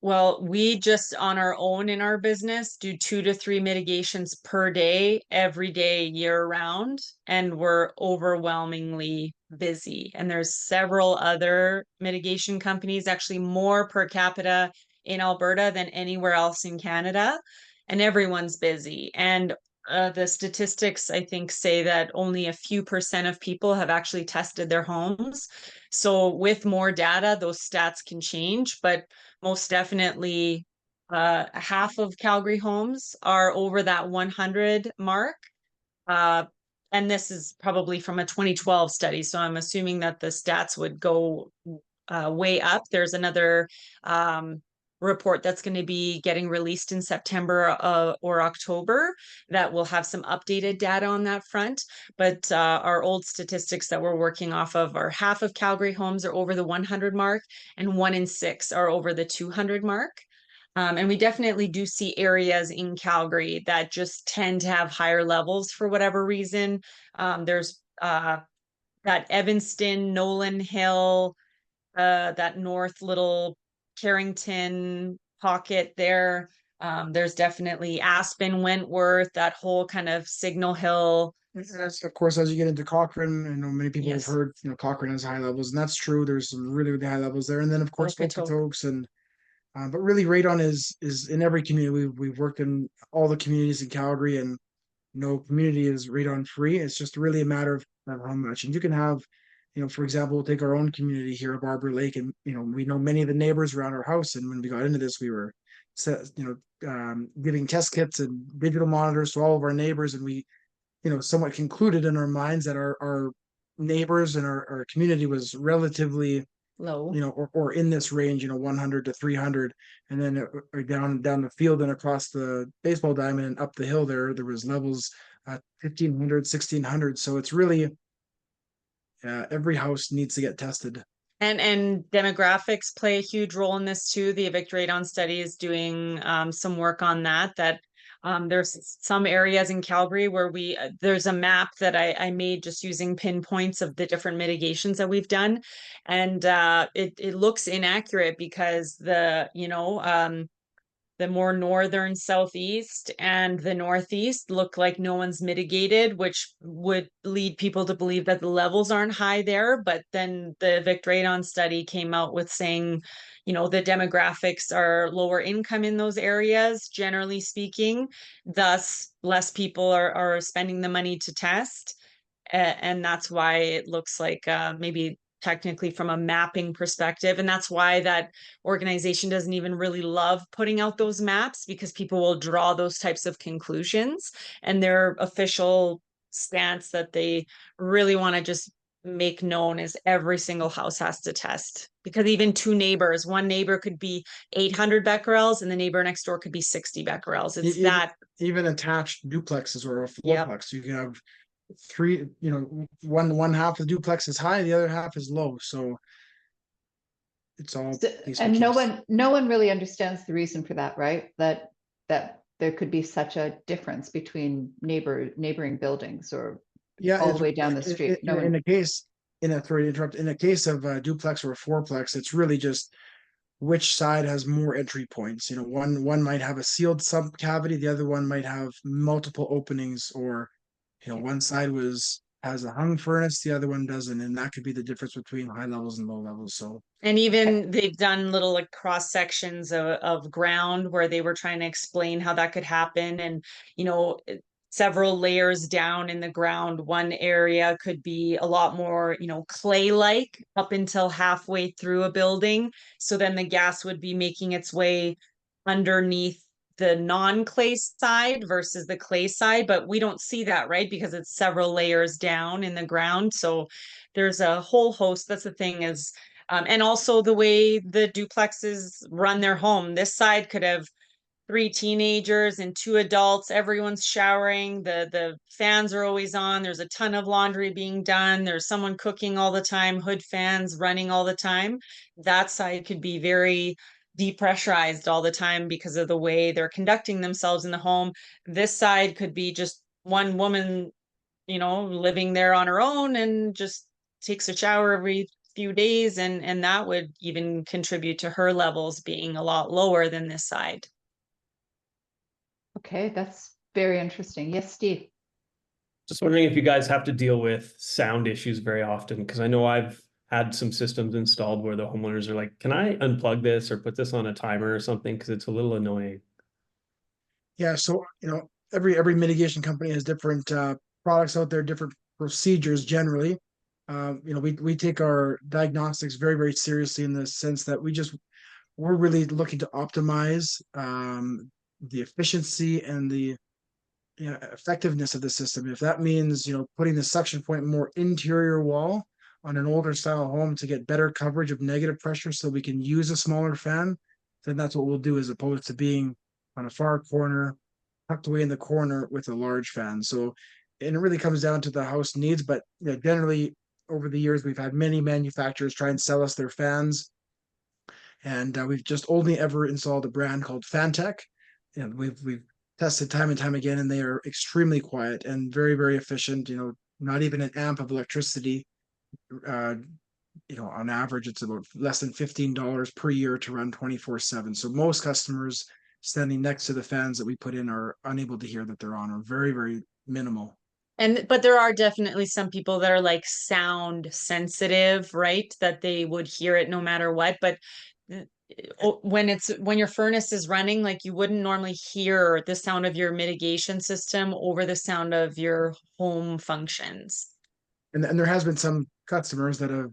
Well, we just on our own in our business do 2 to 3 mitigations per day, every day, year round, and we're overwhelmingly busy. And there's several other mitigation companies, actually more per capita in Alberta than anywhere else in Canada, and everyone's busy. And the statistics, I think, say that only a few % of people have actually tested their homes. So with more data, those stats can change, but most definitely half of Calgary homes are over that 100 mark. Uh, and this is probably from a 2012 study. So I'm assuming that the stats would go way up. There's another report that's going to be getting released in September or October that will have some updated data on that front. But our old statistics that we're working off of are half of Calgary homes are over the 100 mark and 1 in 6 are over the 200 mark. And we definitely do see areas in Calgary that just tend to have higher levels for whatever reason. There's that Evanston, Nolan Hill, that north little Carrington pocket there. There's definitely Aspen, Wentworth, that whole kind of Signal Hill. That's, of course, as you get into Cochrane, I know many people Yes. have heard, Cochrane has high levels, and that's true. There's some really, really high levels there. And then, of course, Okotoks and but really radon is in every community. We've worked in all the communities in Calgary, and no community is radon free. It's just really a matter of how much. And you can have, for example, we'll take our own community here at Barber Lake, and we know many of the neighbors around our house. And when we got into this, we were giving test kits and digital monitors to all of our neighbors, and we somewhat concluded in our minds that our neighbors and our community was relatively Low. or in this range, 100 to 300, and then down the field and across the baseball diamond and up the hill there was levels 1500, 1600. So it's really every house needs to get tested. And demographics play a huge role in this too. The Evict Radon study is doing some work on that There's some areas in Calgary where there's a map that I made just using pinpoints of the different mitigations that we've done. And it looks inaccurate because the more northern southeast and the northeast look like no one's mitigated, which would lead people to believe that the levels aren't high there. But then the Radon study came out with saying, the demographics are lower income in those areas, generally speaking, thus less people are spending the money to test. And that's why it looks like maybe technically from a mapping perspective. And that's why that organization doesn't even really love putting out those maps, because people will draw those types of conclusions, and their official stance that they really want to just make known is every single house has to test, because even two neighbors, one neighbor could be 800 becquerels and the neighbor next door could be 60 becquerels. It's even attached duplexes or a Yep. fourplex, you can have three, one half of the duplex is high, the other half is low. So it's all and no one really understands the reason for that, right? That there could be such a difference between neighboring buildings, or all the way down the street. In a case of a duplex or a fourplex, it's really just which side has more entry points. One might have a sealed sub cavity, the other one might have multiple openings, or one side has a hung furnace, the other one doesn't, and that could be the difference between high levels and low levels. So, and even they've done little like cross sections of ground where they were trying to explain how that could happen. And several layers down in the ground, one area could be a lot more clay-like up until halfway through a building, so then the gas would be making its way underneath the non-clay side versus the clay side. But we don't see that, right? Because it's several layers down in the ground. So there's a whole host. That's the thing is, and also the way the duplexes run their home. This side could have 3 teenagers and 2 adults. Everyone's showering. The fans are always on. There's a ton of laundry being done. There's someone cooking all the time, hood fans running all the time. That side could be very depressurized all the time because of the way they're conducting themselves in the home. This side could be just one woman, living there on her own and just takes a shower every few days, and that would even contribute to her levels being a lot lower than this side. Okay, that's very interesting. Yes, Steve. Just wondering if you guys have to deal with sound issues very often, because I know I've had some systems installed where the homeowners are like, can I unplug this or put this on a timer or something? Because it's a little annoying. Yeah, so every mitigation company has different products out there, different procedures generally. We take our diagnostics very, very seriously, in the sense that we're really looking to optimize the efficiency and the effectiveness of the system. If that means putting the suction point more interior wall on an older style home to get better coverage of negative pressure, so we can use a smaller fan, then that's what we'll do, as opposed to being on a far corner, tucked away in the corner with a large fan. So, and it really comes down to the house needs. But generally, over the years, we've had many manufacturers try and sell us their fans, and we've just only ever installed a brand called Fantech. And we've tested time and time again, and they are extremely quiet and very, very efficient. Not even an amp of electricity. On average, it's about less than $15 per year to run 24/7. So most customers standing next to the fans that we put in are unable to hear that they're on, or very, very minimal. But there are definitely some people that are like sound sensitive, right? That they would hear it no matter what. But when your furnace is running, like, you wouldn't normally hear the sound of your mitigation system over the sound of your home functions. And there has been some customers that have,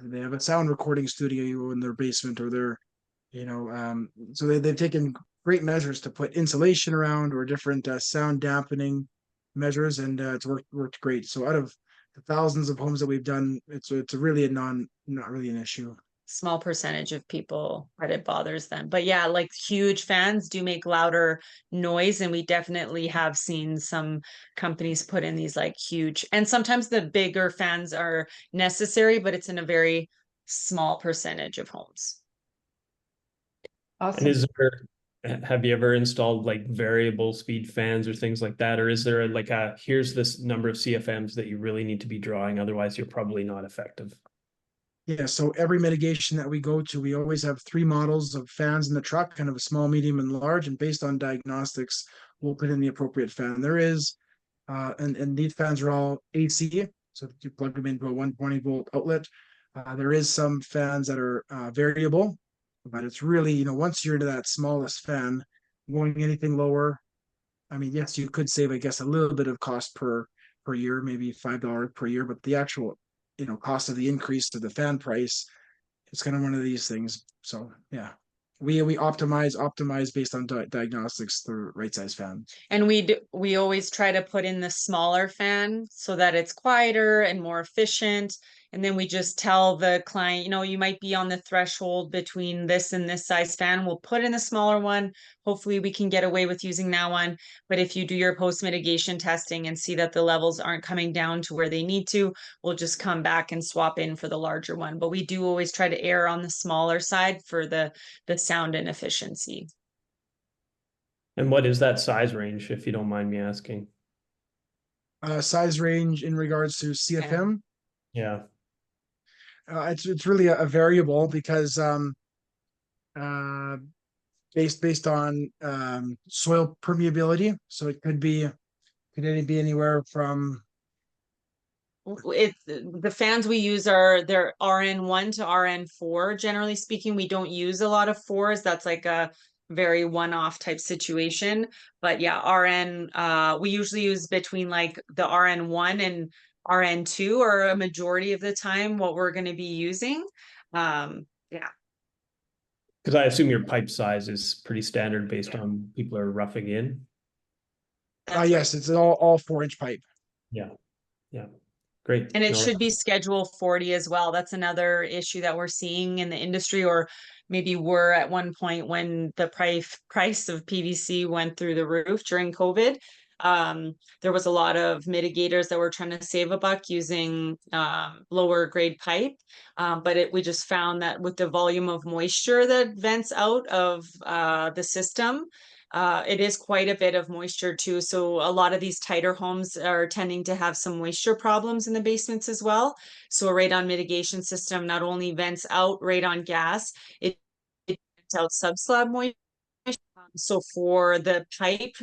they have a sound recording studio in their basement, or so they've taken great measures to put insulation around, or different sound dampening measures, and it's worked great. So out of the thousands of homes that we've done, it's really not really an issue. Small percentage of people that it bothers them. But yeah, like, huge fans do make louder noise, and we definitely have seen some companies put in these like huge, and sometimes the bigger fans are necessary, but it's in a very small percentage of homes. Awesome. And Have you ever installed like variable speed fans or things like that? Or is there like here's this number of CFMs that you really need to be drawing, otherwise you're probably not effective? Yeah, so every mitigation that we go to, we always have 3 models of fans in the truck, kind of a small, medium, and large. And based on diagnostics, we'll put in the appropriate fan. There is, and these fans are all AC, so you plug them into a 120-volt outlet. There is some fans that are variable, but it's really, once you're into that smallest fan, going anything lower, I mean, yes, you could save, I guess, a little bit of cost per year, maybe $5 per year, but the actual, cost of the increase to the fan price, it's kind of one of these things. So yeah, we optimize based on diagnostics, the right size fan. And we always try to put in the smaller fan so that it's quieter and more efficient. And then we just tell the client, you might be on the threshold between this and this size fan. We'll put in the smaller one. Hopefully we can get away with using that one. But if you do your post mitigation testing and see that the levels aren't coming down to where they need to, we'll just come back and swap in for the larger one. But we do always try to err on the smaller side for the sound and efficiency. And what is that size range, if you don't mind me asking? Size range in regards to CFM, Yeah. it's really a variable because uh, based on soil permeability. So it could be anywhere from The fans we use they're RN1 to RN4. Generally speaking, we don't use a lot of fours. That's like a very one-off type situation. But yeah, we usually use between like the RN1 and RN2 or a majority of the time what we're going to be using. Yeah. Because I assume your pipe size is pretty standard based on people are roughing in. That's yes, right. it's all 4-inch pipe. Yeah. Yeah. Great. And it No, should be Schedule 40 as well. That's another issue that we're seeing in the industry, or maybe were at one point when the price of PVC went through the roof during COVID. There was a lot of mitigators that were trying to save a buck using lower grade pipe. But we just found that with the volume of moisture that vents out of the system, it is quite a bit of moisture too. So a lot of these tighter homes are tending to have some moisture problems in the basements as well. So a radon mitigation system not only vents out radon gas, it vents out subslab moisture. So for the pipe,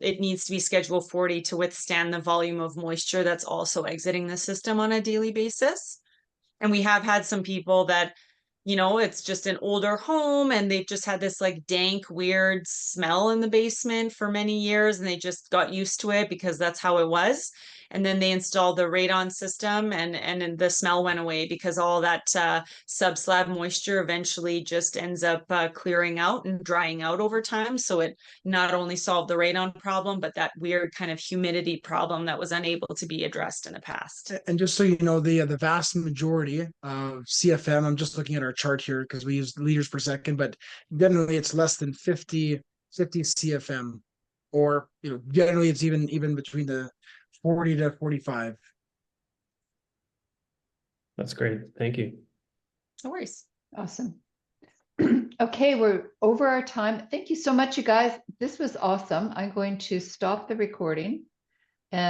it needs to be Schedule 40 to withstand the volume of moisture that's also exiting the system on a daily basis. And we have had some people that, it's just an older home and they've just had this like dank, weird smell in the basement for many years and they just got used to it because that's how it was. And then they installed the radon system and the smell went away because all that subslab moisture eventually just ends up clearing out and drying out over time. So it not only solved the radon problem, but that weird kind of humidity problem that was unable to be addressed in the past. And just so you know, the vast majority of CFM, I'm just looking at our chart here because we use liters per second, but generally it's less than 50 CFM, or generally it's even between the 40 to 45. that's great. Thank you. No worries. Awesome. Okay, we're over our time. Thank you so much, you guys. This was awesome. I'm going to stop the recording and